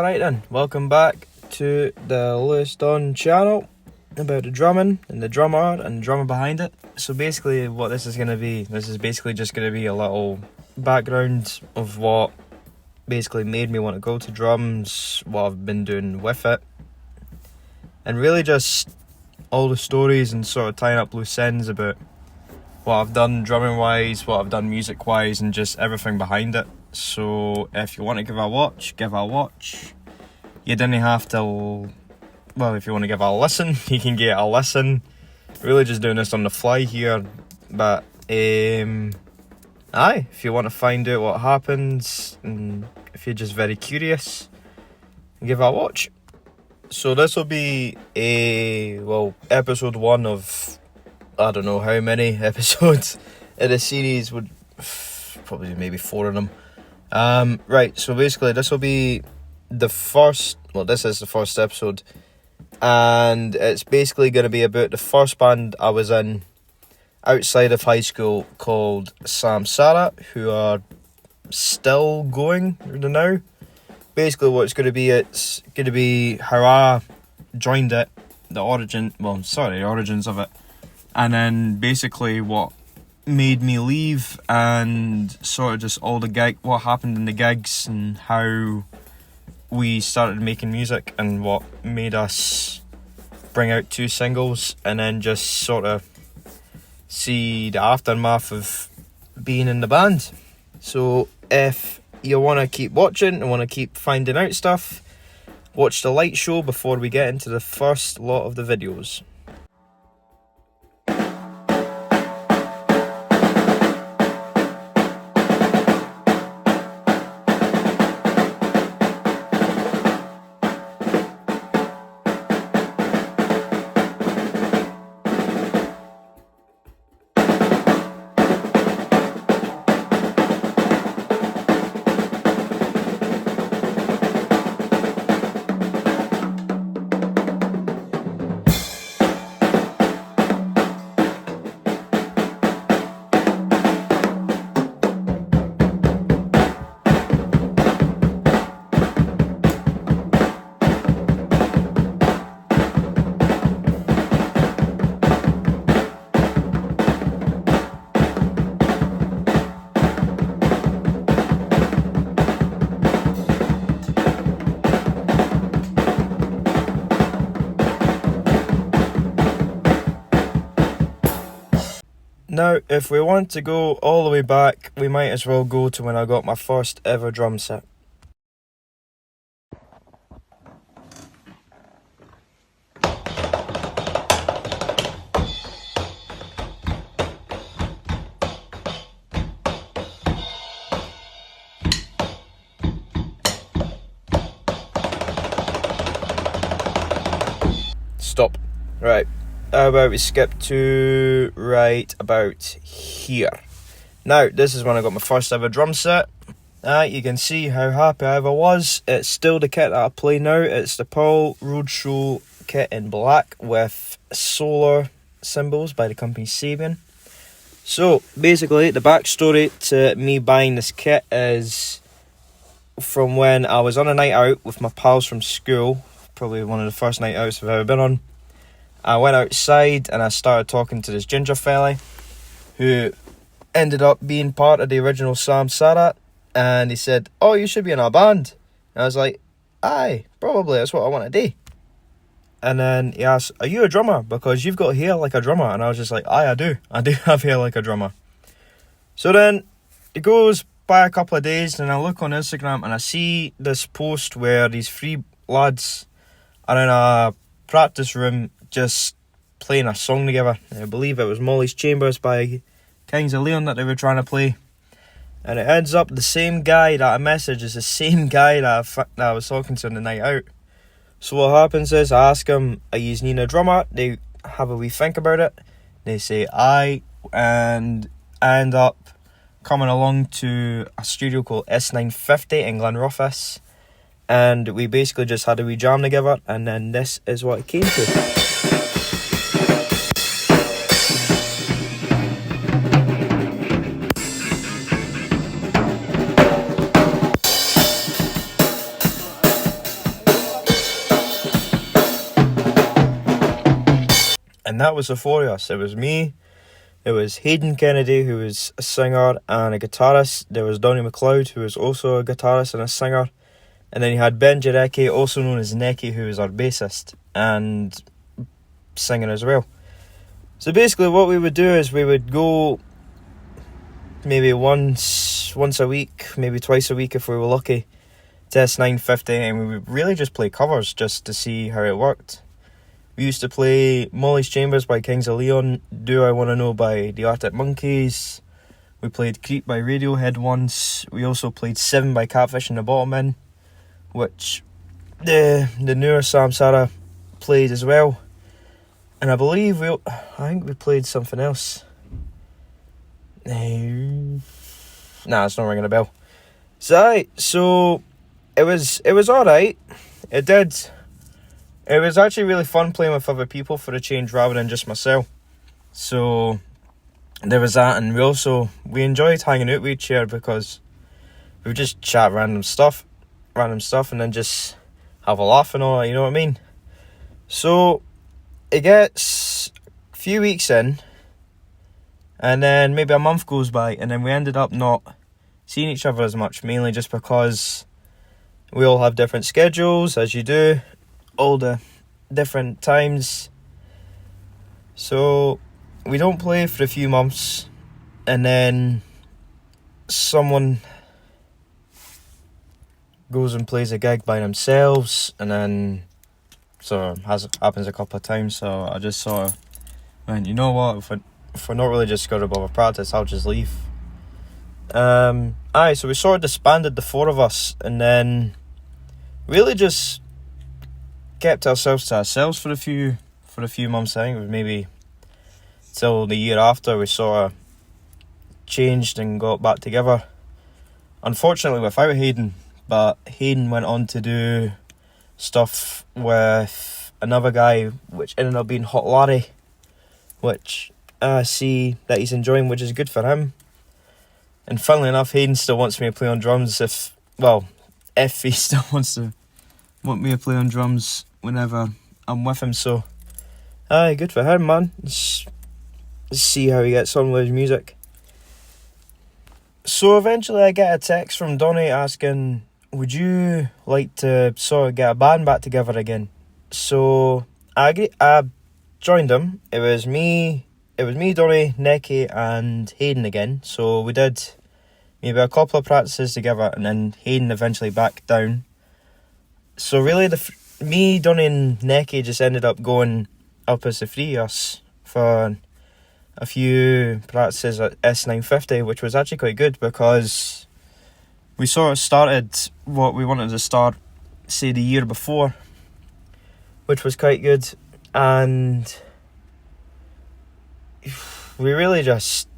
Alright then, welcome back to the Lewis Don channel about the drumming and the drummer and the drummer behind it. So basically what this is going to be, this is basically just going to be a little background of what basically made me want to go to drums, what I've been doing with it, and really just all the stories and sort of tying up loose ends about what I've done drumming wise, what I've done music wise, and just everything behind it. So if you want to give it a watch, give it a watch. You didn't have to, well, if you want to give it a listen, you can get a listen. Really just doing this on the fly here, but if you want to find out what happens, and if you're just very curious, give it a watch. So this will be episode 1 of I don't know how many episodes in a series, would probably maybe 4 of them. Right, so basically this will be the first, this is the first episode, and it's basically going to be about the first band I was in outside of high school called Samsara, who are still going now. Basically what it's going to be how I joined it, the origins of it, and then basically what made me leave, and sort of just all the what happened in the gigs, and how we started making music, and what made us bring out 2 singles, and then just sort of see the aftermath of being in the band. So if you want to keep watching and want to keep finding out stuff, watch the light show before we get into the first lot of the videos. Now, if we want to go all the way back, we might as well go to when I got my first ever drum set. Stop. Right. How about we skip to right about here. Now, this is when I got my first ever drum set. You can see how happy I ever was. It's still the kit that I play now. It's the Pearl Roadshow kit in black with solar symbols by the company Sabian. So, basically, the backstory to me buying this kit is from when I was on a night out with my pals from school. Probably one of the first night outs I've ever been on. I went outside and I started talking to this ginger fella who ended up being part of the original Samsara, and he said, "Oh, you should be in our band." And I was like, "Aye, probably, that's what I want to do." And then he asked, "Are you a drummer? Because you've got hair like a drummer." And I was just like, "Aye, I do have hair like a drummer." So then it goes by a couple of days and I look on Instagram and I see this post where these 3 lads are in a practice room just playing a song together. I believe it was Molly's Chambers by Kings of Leon that they were trying to play. And it ends up the same guy that I messaged is the same guy that I was talking to on the night out. So what happens is I ask them, "Are you needing a drummer?" They have a wee think about it. They say aye, and I end up coming along to a studio called S950 in Glenrothes. And we basically just had a wee jam together, and then this is what it came to. And that was the four of us. It was me, it was Hayden Kennedy, who was a singer and a guitarist. There was Donny McLeod, who was also a guitarist and a singer. And then you had Ben Jarecki, also known as Necky, who was our bassist and singing as well. So basically what we would do is we would go maybe once a week, maybe twice a week if we were lucky, to S950, and we would really just play covers just to see how it worked. We used to play Molly's Chambers by Kings of Leon, Do I Wanna Know by the Arctic Monkeys. We played Creep by Radiohead once. We also played Seven by Catfish and the Bottlemen, which the newer Samsara played as well. And I believe I think we played something else. Nah, it's not ringing a bell. So it was alright. It was actually really fun playing with other people for a change rather than just myself. So there was that, and we enjoyed hanging out with each other because we would just chat random stuff and then just have a laugh and all that, you know what I mean? So it gets a few weeks in, and then maybe a month goes by, and then we ended up not seeing each other as much, mainly just because we all have different schedules, as you do, all the different times. So we don't play for a few months, and then someone goes and plays a gig by themselves, and then happens a couple of times. So I just sort of went, you know what, if we're not really just going to bother practice, I'll just leave. So we sort of disbanded, the four of us, and then really just kept ourselves to ourselves for a few months. I think it was maybe till the year after we sort of changed and got back together. Unfortunately without Hayden, but Hayden went on to do stuff with another guy, which ended up being Hot Larry, which I see that he's enjoying, which is good for him. And funnily enough, Hayden still wants me to play on drums if he still want me to play on drums whenever I'm with him. So good for him, man. Let's see how he gets on with his music. So eventually I get a text from Donny asking, would you like to sort of get a band back together again? So I joined him. It was me, Donny, Necky and Hayden again. So we did maybe a couple of practices together, and then Hayden eventually backed down. So really me, Donny and Necky just ended up going up as the three of us for a few practices at S950, which was actually quite good because we sort of started what we wanted to start, say, the year before, which was quite good. And we really just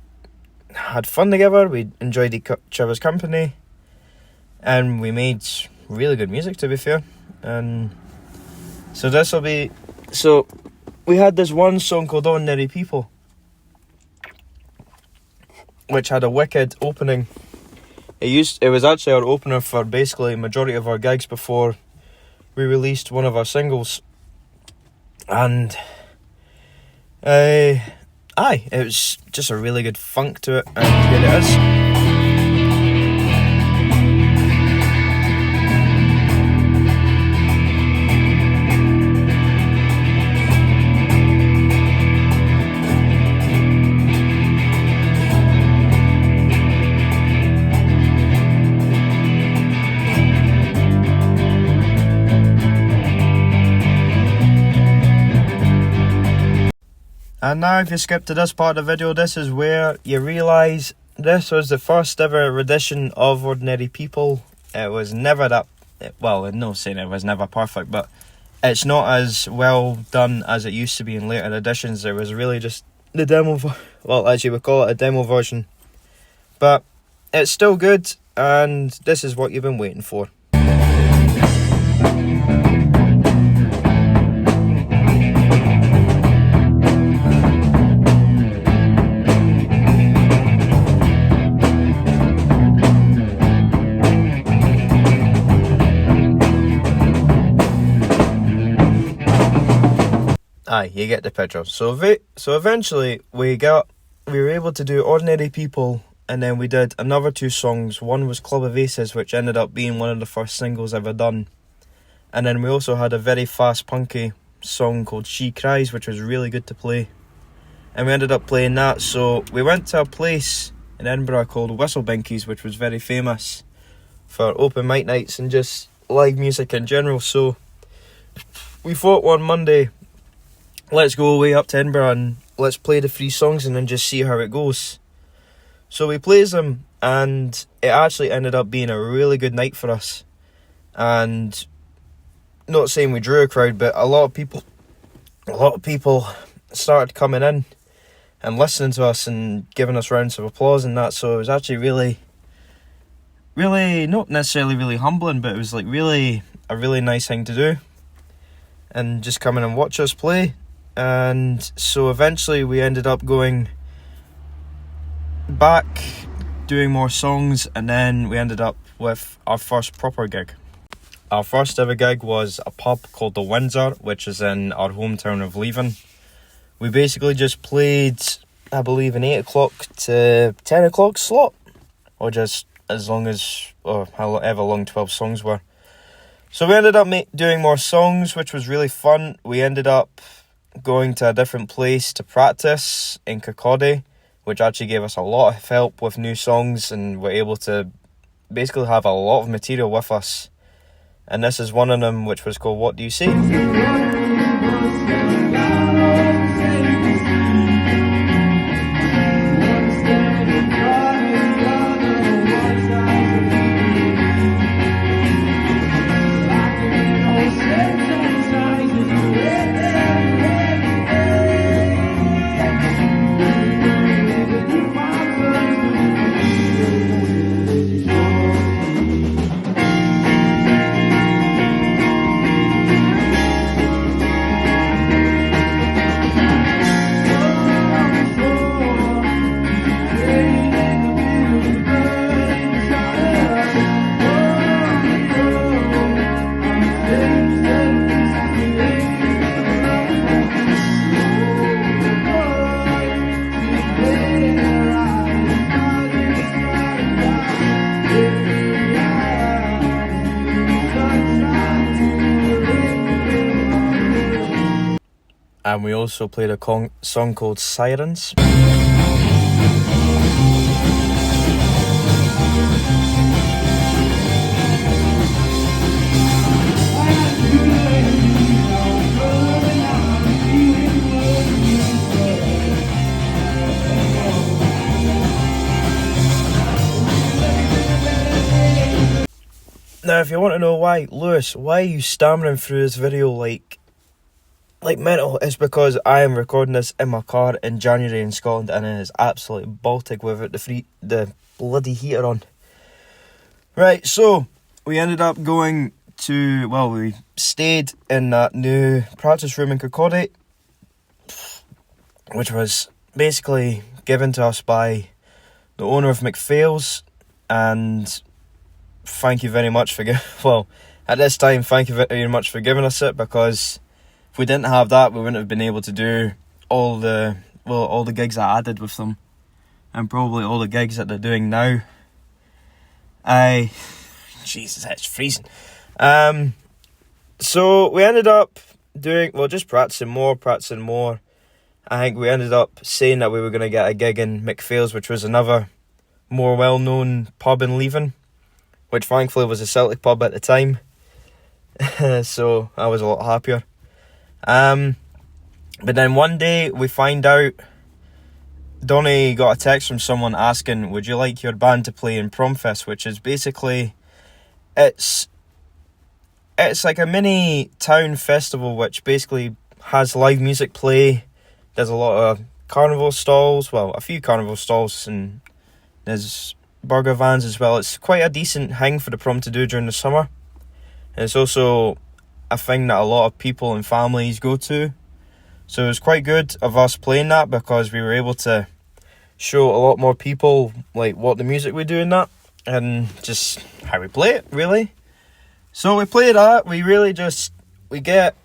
had fun together. We enjoyed each other's company, and we made really good music, to be fair. And so we had this one song called Ordinary People, which had a wicked opening. It was actually our opener for basically a majority of our gigs before we released one of our singles. And it was just a really good funk to it, and here it is. And now if you skip to this part of the video, this is where you realise this was the first ever edition of Ordinary People. It was never that, well, no saying it was never perfect, but it's not as well done as it used to be in later editions. It was really just the demo, well, as you would call it, a demo version. But it's still good, and this is what you've been waiting for. Aye, you get the picture. So eventually we were able to do Ordinary People, and then we did another 2 songs. One was Club of Aces, which ended up being one of the first singles ever done. And then we also had a very fast punky song called She Cries, which was really good to play. And we ended up playing that. So we went to a place in Edinburgh called Whistle Binkies, which was very famous for open mic nights and just live music in general. So we thought one Monday, let's go away up to Edinburgh and let's play the 3 songs and then just see how it goes. So we played them, and it actually ended up being a really good night for us. And not saying we drew a crowd, but a lot of people started coming in and listening to us and giving us rounds of applause and that. So it was actually really, not necessarily really humbling, but it was like a really nice thing to do, and just come in and watch us play. And so eventually we ended up going back, doing more songs, and then we ended up with our first proper gig. Our first ever gig was a pub called The Windsor, which is in our hometown of Leven. We basically just played, I believe, an 8 o'clock to 10 o'clock slot, or just as long as, or however long 12 songs were. So we ended up doing more songs, which was really fun. We ended up going to a different place to practice in Kirkcaldy, which actually gave us a lot of help with new songs, and we're able to basically have a lot of material with us. And this is one of them, which was called What Do You Say? And we also played a song called Sirens. Now, if you want to know why, Lewis, why are you stammering through this video like mental? It's because I am recording this in my car in January in Scotland, and it is absolutely Baltic without the bloody heater on. Right, so we ended up going to, we stayed in that new practice room in Kirkcaldy, which was basically given to us by the owner of McPhail's, and thank you very much for at this time, thank you very much for giving us it, because if we didn't have that, we wouldn't have been able to do all the gigs that I did with them, and probably all the gigs that they're doing now. Jesus, it's freezing. So we ended up doing, just practicing more. I think we ended up saying that we were going to get a gig in McPhail's, which was another more well-known pub in Leven, which thankfully was a Celtic pub at the time. So I was a lot happier. But then one day we find out Donnie got a text from someone asking, would you like your band to play in Promfest, which is basically, it's like a mini town festival which basically has live music play. There's a lot of carnival stalls, a few carnival stalls, and there's burger vans as well. It's quite a decent thing for the prom to do during the summer. And it's also a thing that a lot of people and families go to. So it was quite good of us playing that, because we were able to show a lot more people what the music we do in that, and just how we play it, really. So we play that. We really we get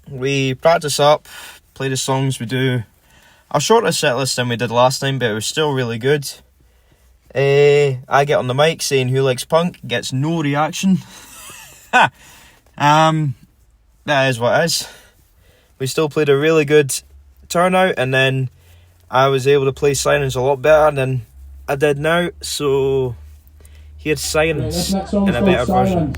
We practice up, play the songs. We do a shorter set list than we did last time, but it was still really good. I get on the mic saying who likes punk, gets no reaction. That is what it is. We still played a really good turnout, and then I was able to play Sirens a lot better than I did now, so here's Sirens in a better version.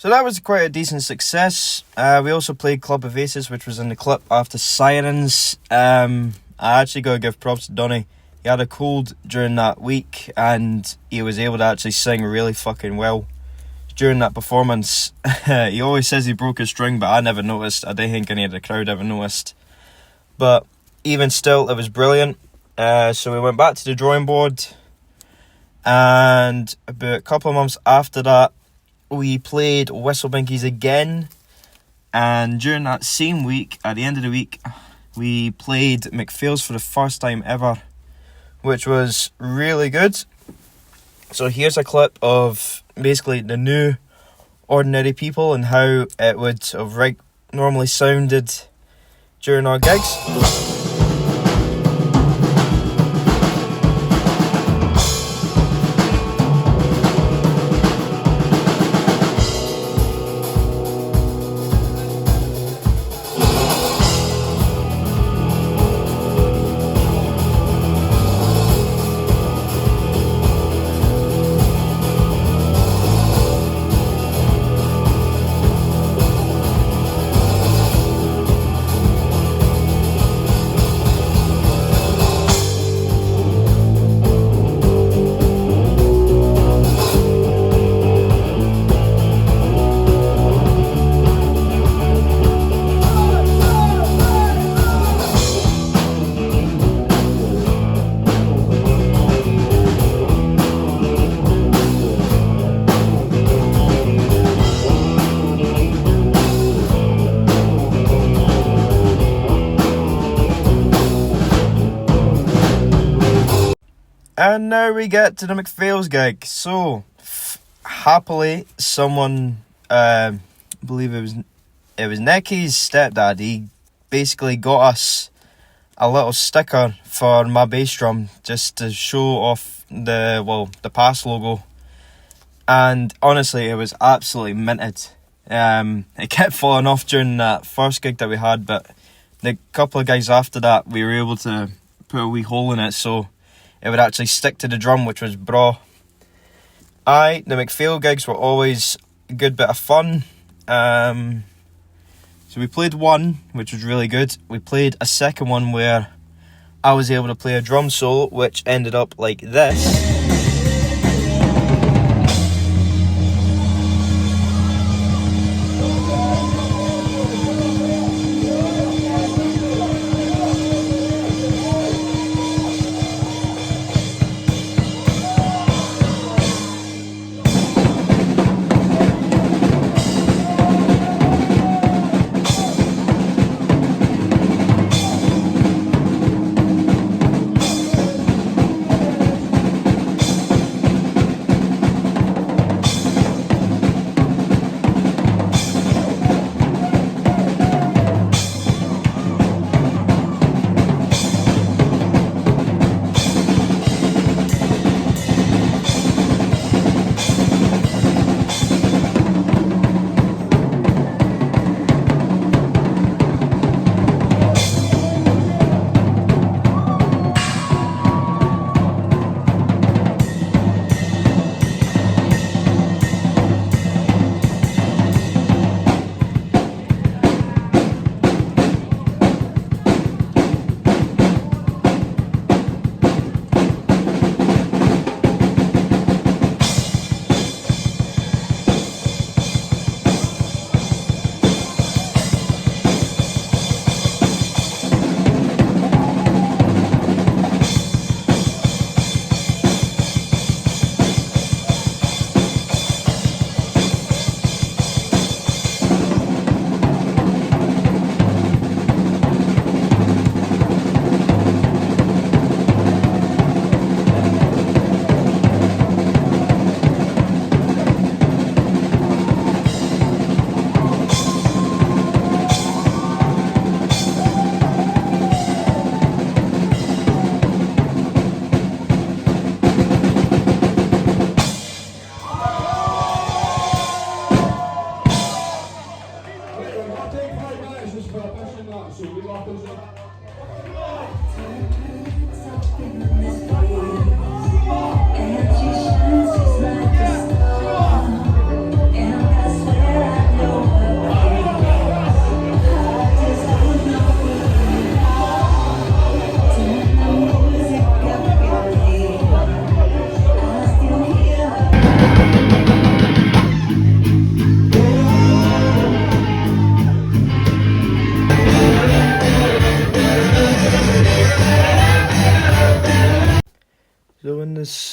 So that was quite a decent success. We also played Club of Aces, which was in the clip after Sirens. I actually got to give props to Donny. He had a cold during that week and he was able to actually sing really fucking well during that performance. He always says he broke his string, but I never noticed. I don't think any of the crowd ever noticed. But even still, it was brilliant. So we went back to the drawing board, and about a couple of months after that, we played Whistle Binkies again. And during that same week, at the end of the week, we played McPhail's for the first time ever, which was really good. So here's a clip of basically the new Ordinary People and how it would have normally sounded during our gigs. And now we get to the McPhail's gig. So, happily, someone, I believe it was Nicky's stepdad, he basically got us a little sticker for my bass drum just to show off the Pass logo. And honestly, it was absolutely minted. It kept falling off during that first gig that we had, but the couple of gigs after that, we were able to put a wee hole in it, so it would actually stick to the drum, which was bra. The McPhail gigs were always a good bit of fun. So we played one, which was really good. We played a second one where I was able to play a drum solo, which ended up like this.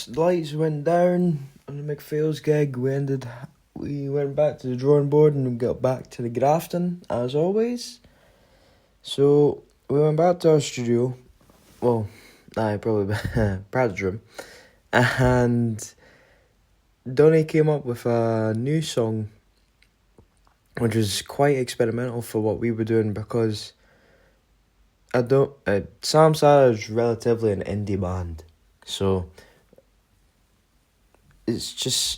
once the lights went down on the McPhail's gig, we went back to the drawing board and we got back to the grafting as always. So we went back to our studio. Well, probably Brad's room, and Donny came up with a new song, which was quite experimental for what we were doing because Samsara is relatively an indie band, so it's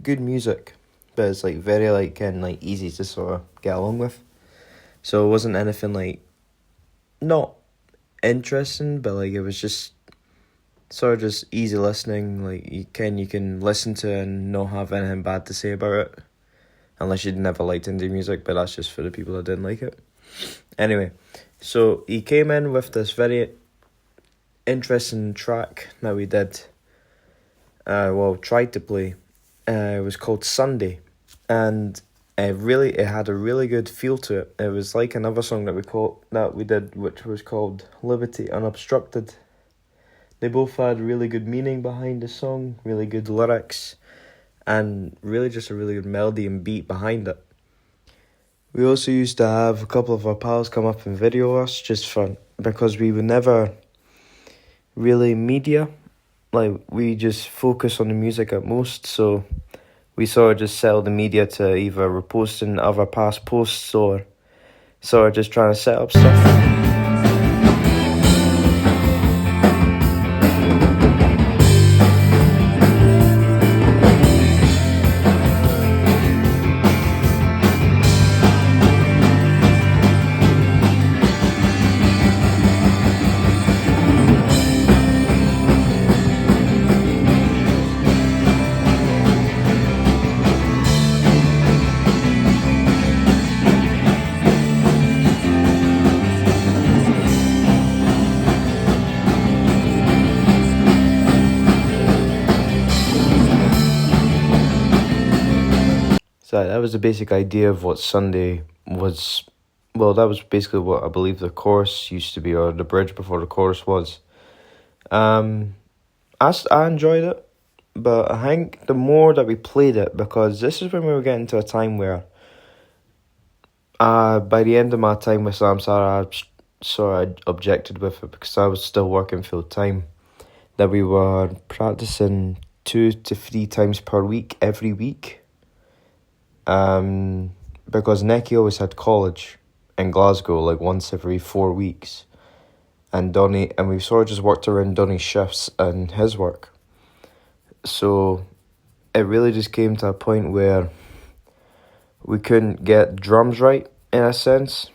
good music, but it's like very like kind like easy to sort of get along with. So it wasn't anything like not interesting, but like it was just sort of just easy listening. Like you can listen to it and not have anything bad to say about it, unless you'd never liked indie music. But that's just for the people that didn't like it. Anyway, so he came in with this very interesting track that we did. Tried to play. It was called Sunday, and it had a really good feel to it. It was like another song that we did, which was called Liberty Unobstructed. They both had really good meaning behind the song, really good lyrics, and really just a really good melody and beat behind it. We also used to have a couple of our pals come up and video us because we were never really media. Like, we just focus on the music at most, so we sort of just sell the media to either reposting other past posts or sort of just trying to set up stuff. So that was the basic idea of what Sunday was. Well, that was basically what I believe the chorus used to be, or the bridge before the chorus was. I enjoyed it, but I think the more that we played it, because this is when we were getting to a time where, by the end of my time with Samsara, I sort of objected with it because I was still working full time. That we were practicing 2 to 3 times per week, every week. Because Neki always had college in Glasgow, like once every 4 weeks, and we sort of just worked around Donny's shifts and his work. So it really just came to a point where we couldn't get drums right, in a sense.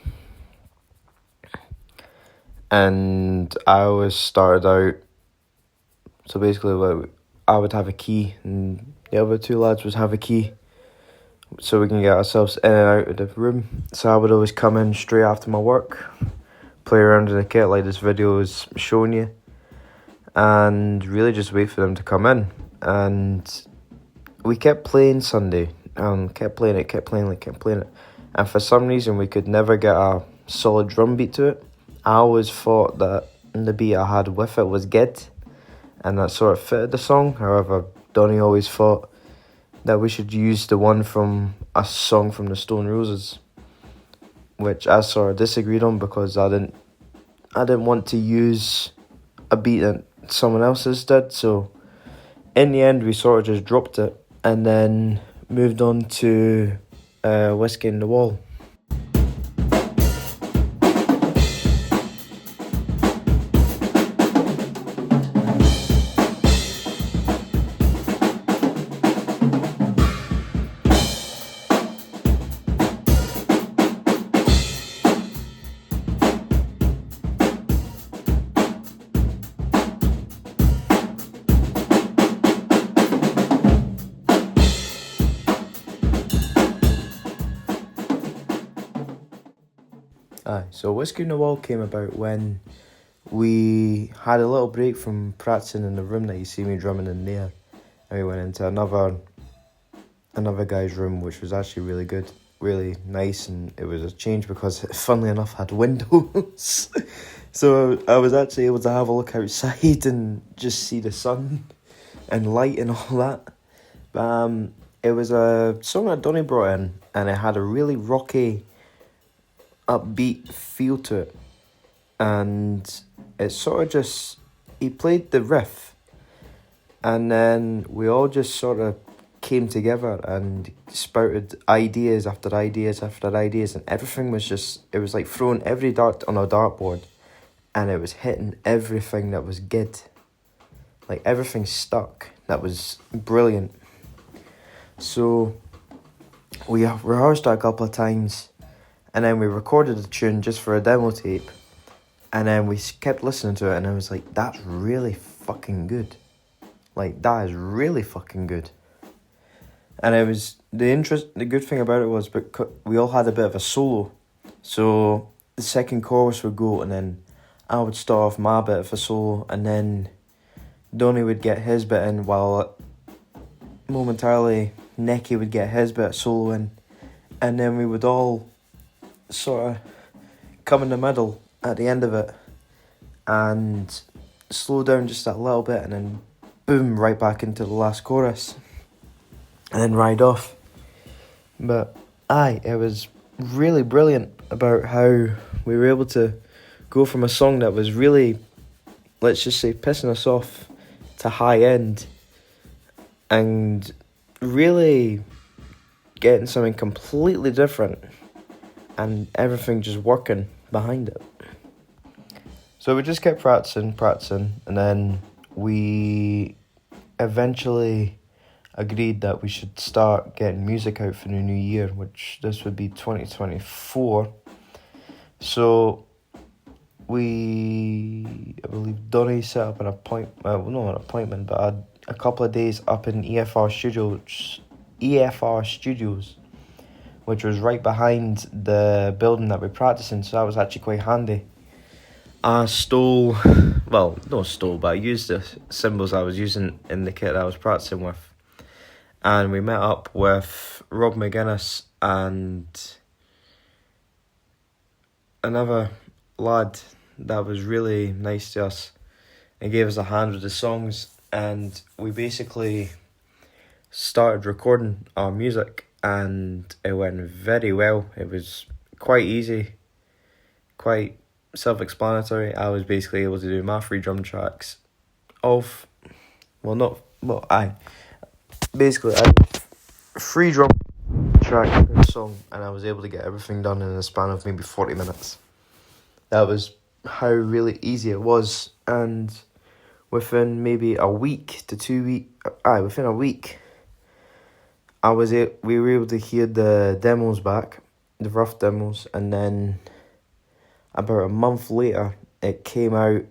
And I always started out, so basically like, I would have a key and the other 2 lads would have a key, so we can get ourselves in and out of the room. So I would always come in straight after my work, play around in the kit like this video is showing you, and really just wait for them to come in. And we kept playing Sunday, kept playing it. And for some reason we could never get a solid drum beat to it. I always thought that the beat I had with it was good, and that sort of fitted the song. However, Donny always thought that we should use the one from a song from the Stone Roses, which I sort of disagreed on because I didn't want to use a beat that someone else's did. So in the end, we sort of just dropped it and then moved on to Whiskey in the Wall. So Whiskey in the Wall came about when we had a little break from practicing in the room that you see me drumming in there, and we went into another guy's room, which was actually really good, really nice, and it was a change because it, funnily enough, had windows. So I was actually able to have a look outside and just see the sun and light and all that. It was a song that Donny brought in, and it had a really rocky, upbeat feel to it. And it sort of just, he played the riff, and then we all just sort of came together and spouted ideas after ideas after ideas, and everything was just, it was like throwing every dart on a dartboard, and it was hitting everything that was good. Like everything stuck. That was brilliant. So we rehearsed it a couple of times, and then we recorded the tune just for a demo tape, and then we kept listening to it, and I was like, that's really fucking good. Like, that is really fucking good. And it was, the good thing about it was, because we all had a bit of a solo. So the second chorus would go, and then I would start off my bit of a solo, and then Donny would get his bit in, while momentarily Nicky would get his bit of solo in, and then we would all sort of come in the middle at the end of it and slow down just that little bit, and then boom, right back into the last chorus, and then ride off. But it was really brilliant about how we were able to go from a song that was really, let's just say, pissing us off to high end, and really getting something completely different, and everything just working behind it. So we just kept practicing, and then we eventually agreed that we should start getting music out for the new year, which this would be 2024. So I believe Donny set up an appointment, not an appointment, but a couple of days up in EFR Studios, which was right behind the building that we practiced in, so that was actually quite handy. I used the cymbals I was using in the kit that I was practicing with, and we met up with Rob McGuinness and another lad that was really nice to us and gave us a hand with the songs, and we basically started recording our music, and it went very well. It was quite easy, quite self-explanatory. I was basically able to do my 3 drum tracks I basically I had 3 drum tracks per song, and I was able to get everything done in a span of maybe 40 minutes. That was how really easy it was, and within maybe a week to 2 weeks, within a week, we were able to hear the demos back, the rough demos, and then about a month later, it came out,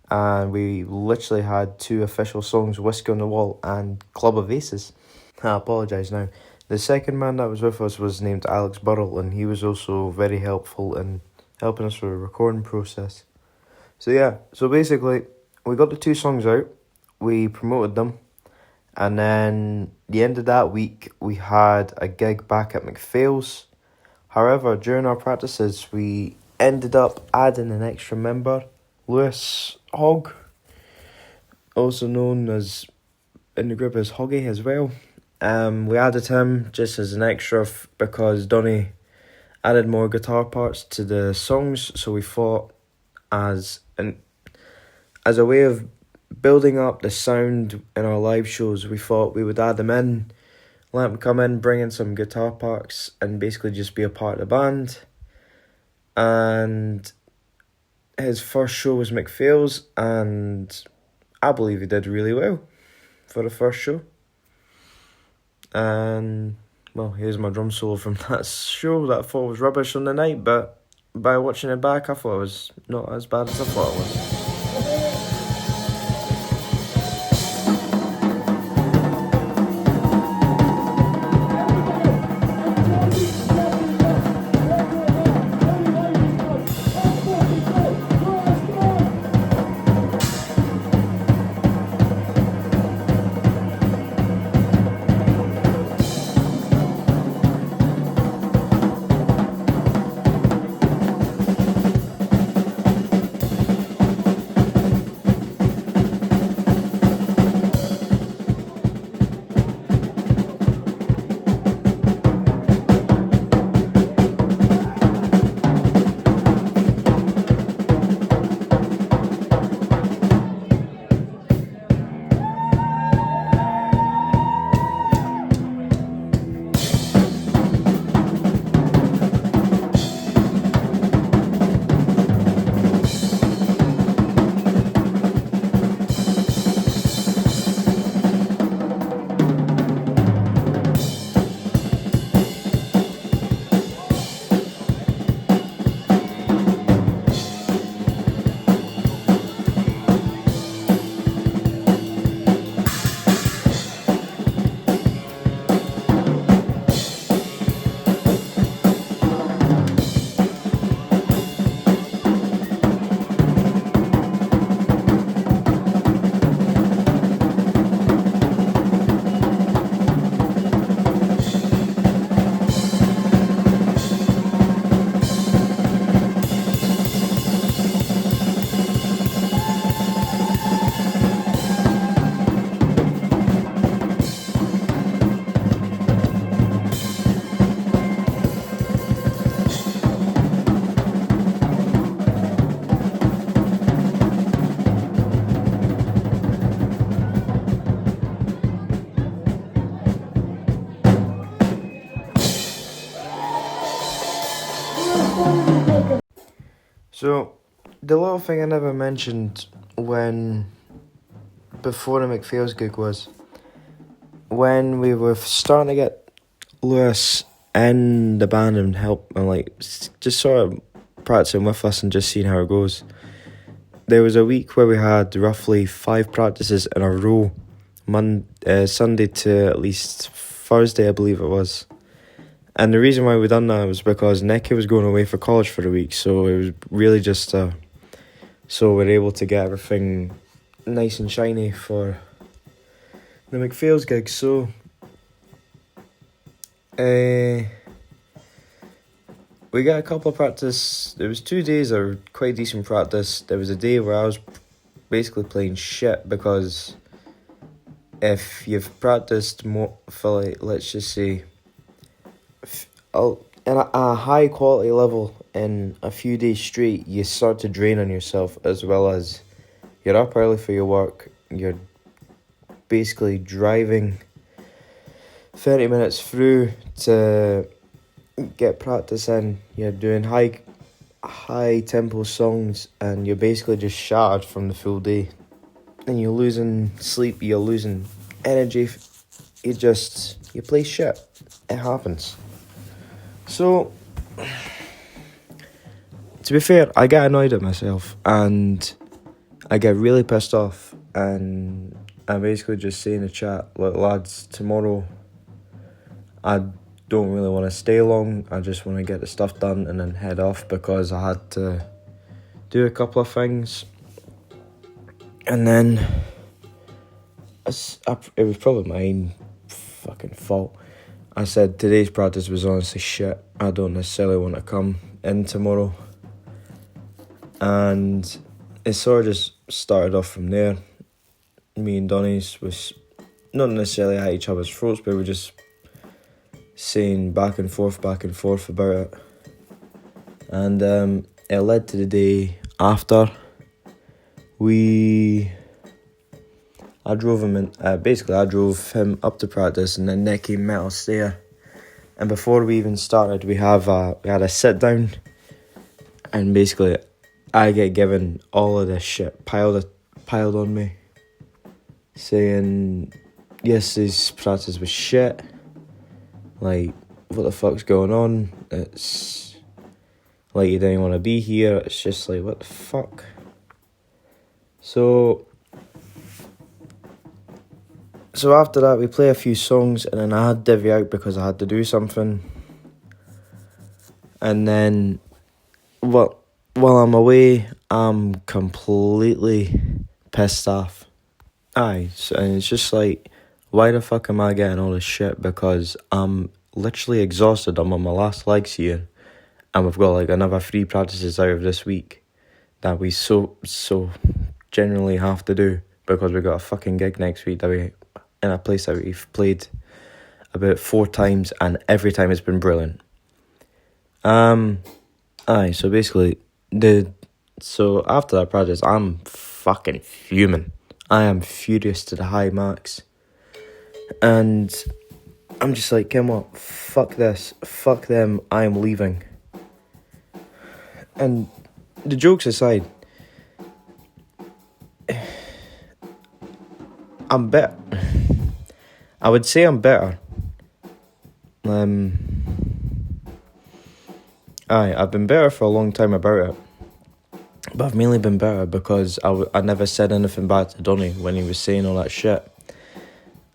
and we literally had 2 official songs, Whiskey on the Wall and Club of Aces. I apologise now. The second man that was with us was named Alex Burrell, and he was also very helpful in helping us with the recording process. So basically, we got the 2 songs out, we promoted them, and then the end of that week, we had a gig back at McPhail's. However, during our practices, we ended up adding an extra member, Lewis Hogg, also known as in the group as Hoggy as well. We added him just as an extra because Donny added more guitar parts to the songs, so we thought as a way of building up the sound in our live shows, we thought we would add him in, let him come in, bring in some guitar parts, and basically just be a part of the band. And his first show was McPhail's, and I believe he did really well for the first show. And, well, here's my drum solo from that show that I thought was rubbish on the night, but by watching it back, I thought it was not as bad as I thought it was. So, the little thing I never mentioned before the McPhail's gig was when we were starting to get Lewis in the band and help and like just sort of practicing with us and just seeing how it goes. There was a week where we had roughly 5 practices in a row, Sunday to at least Thursday, I believe it was. And the reason why we done that was because Nicky was going away for college for a week, so it was really just so we're able to get everything nice and shiny for the McPhail's gig. So we got a couple of practice. There was 2 days of quite decent practice. There was a day where I was basically playing shit because if you've practiced more for like, let's just say, at a high quality level in a few days straight, you start to drain on yourself, as well as you're up early for your work. You're basically driving 30 minutes through to get practice in. You're doing high tempo songs and you're basically just shattered from the full day, and you're losing sleep, you're losing energy. You play shit. It happens. So to be fair, I get annoyed at myself and I get really pissed off, and I basically just say in the chat, look lads, tomorrow I don't really want to stay long. I just want to get the stuff done and then head off, because I had to do a couple of things. And then it was probably my own fucking fault. I said today's practice was honestly shit. I don't necessarily want to come in tomorrow. And it sort of just started off from there. Me and Donnie's was not necessarily at each other's throats, but we were just saying back and forth about it. And it led to the day after. I drove him up to practice, and then Nicky met us there. And before we even started, we had a sit down, and basically I get given all of this shit piled on me, saying yesterday's practice was shit. Like, what the fuck's going on? It's like you didn't want to be here. It's just like, what the fuck? So after that, we play a few songs, and then I had to divvy out because I had to do something. And then, while I'm away, I'm completely pissed off. And it's just like, why the fuck am I getting all this shit? Because I'm literally exhausted. I'm on my last legs here, and we've got like another 3 practices out of this week that we so generally have to do, because we got a fucking gig next week in a place that we've played about 4 times, and every time it's been brilliant. So basically, so after that practice, I'm fucking fuming. I am furious to the high max. And I'm just like, come on, fuck this, fuck them, I'm leaving. And the jokes aside, I'm better. I would say I'm better. I've been better for a long time about it. But I've mainly been better because I never said anything back to Donnie when he was saying all that shit.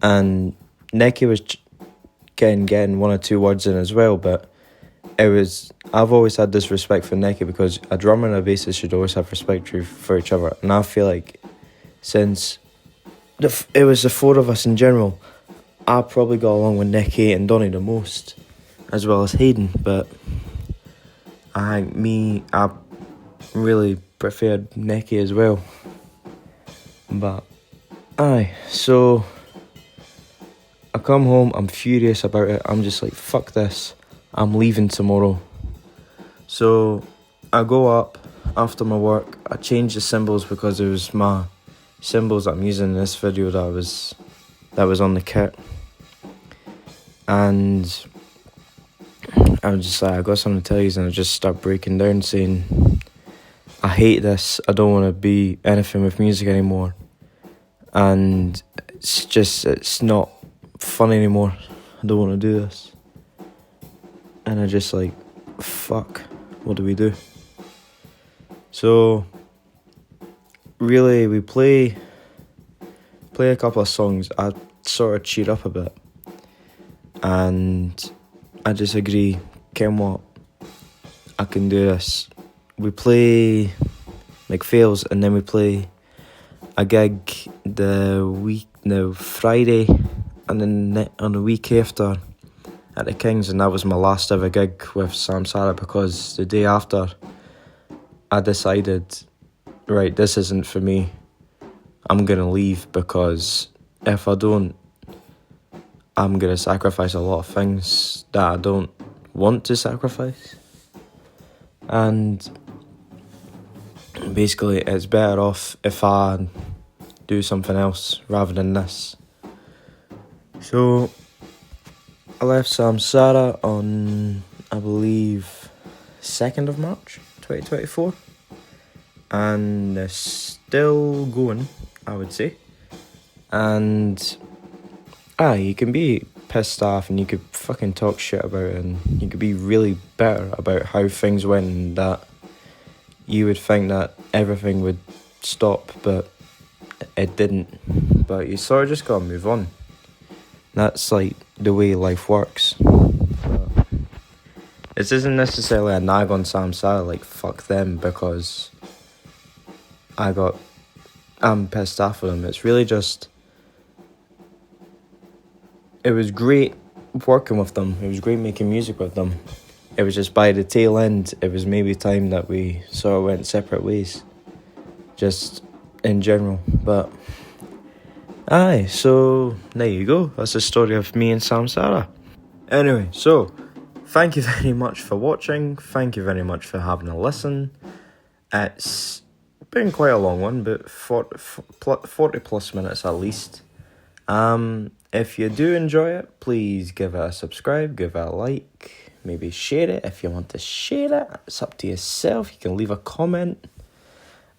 And Nicky was getting 1 or 2 words in as well, but I've always had this respect for Nicky, because a drummer and a bassist should always have respect for each other. And I feel like since it was the 4 of us in general, I probably got along with Nicky and Donnie the most, as well as Hayden. But I really preferred Nicky as well. But so I come home, I'm furious about it. I'm just like, fuck this, I'm leaving tomorrow. So I go up after my work, I change the cymbals because it was my cymbals that I'm using in this video that was on the kit. And I was just like, I got something to tell you, and I just start breaking down saying I hate this. I don't want to be anything with music anymore. And it's not fun anymore. I don't want to do this. And I just like, fuck, what do we do? So, really, we play a couple of songs. I sort of cheer up a bit. And I just agree, Ken what? I can do this. We play McPhail's and then we play a gig the Friday and then on the week after at the Kings, and that was my last ever gig with Samsara because the day after I decided, right, this isn't for me. I'm gonna leave because if I don't, I'm gonna sacrifice a lot of things that I don't want to sacrifice. And basically it's better off if I do something else rather than this. So I left Samsara on, I believe, 2nd of March 2024, and it's still going, I would say. And you can be pissed off and you could fucking talk shit about it and you could be really bitter about how things went and that you would think that everything would stop, but it didn't. But you sort of just gotta move on. That's like the way life works. But this isn't necessarily a nag on Samsara, like fuck them because I'm pissed off with them. It's really just, it was great working with them. It was great making music with them. It was just by the tail end, it was maybe time that we sort of went separate ways. Just in general. But aye, so there you go. That's the story of me and Samsara. Anyway, so thank you very much for watching. Thank you very much for having a listen. It's been quite a long one, but 40 plus minutes at least. If you do enjoy it, please give it a subscribe, give it a like, maybe share it if you want to share it. It's up to yourself. You can leave a comment.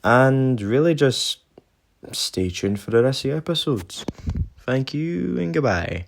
And really just stay tuned for the rest of the episodes. Thank you and goodbye.